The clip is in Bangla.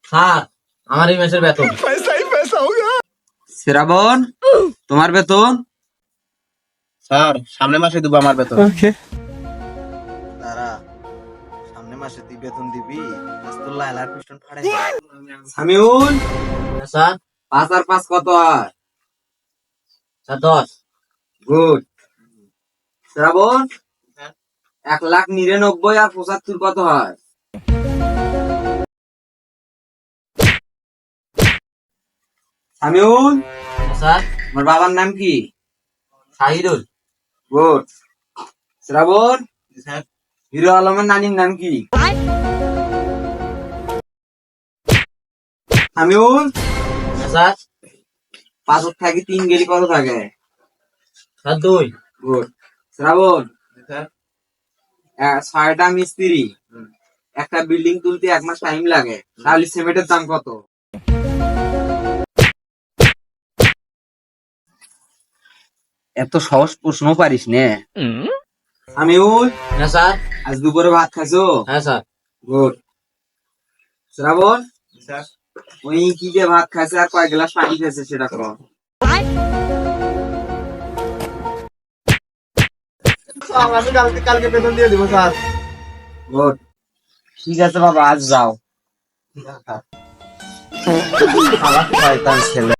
স্যার, আমার এই মাসের বেতন। শ্রাবণ, তোমার বেতন? স্যার সামনের মাসে দেবো আমার বেতন। তারা সামনে মাসে তুই বেতন দিবি? আজ তোর লাইলার পিস্টন ফাড়ে। সামিউল, হ্যাঁ, স্যার। 5 আর 5 কত হয়? স্যার 10। গুড। শ্রাবণ, 1,99,000 আর 75 কত হয়? সামিউল, হ্যাঁ, স্যার। আমার বাবার নাম কি? শাহিদুল। গুড। শ্রাবণ, স্যার। হিরো আলমের নানির নাম কি? সামিউল, হ্যাঁ, স্যার। 5 থাকি 3 গেলি কত থাকে? স্যার 2। গুড। শ্রাবণ, স্যার। 6টা মিস্ত্রি একটা বিল্ডিং তুলতে 1 মাস টাইম লাগে, তাহলে সিমেন্টের দাম কত? এত সহজ প্রশ্ন পারিস নে? সামিউল, হ্যাঁ, স্যার। আজ দুপুরে ভাত খাইছো? হ্যাঁ, স্যার। গুড। শ্রাবণ, স্যার। ওই কি দিয়ে ভাত খাইছে আর কয় গ্লাস পানি খাইছে সেটা কর। আমি কালকে বেতন দিয়ে দিব স্যার। গুড। ঠিক আছে বাবা, আজ যাও। শয়তান ছেলে।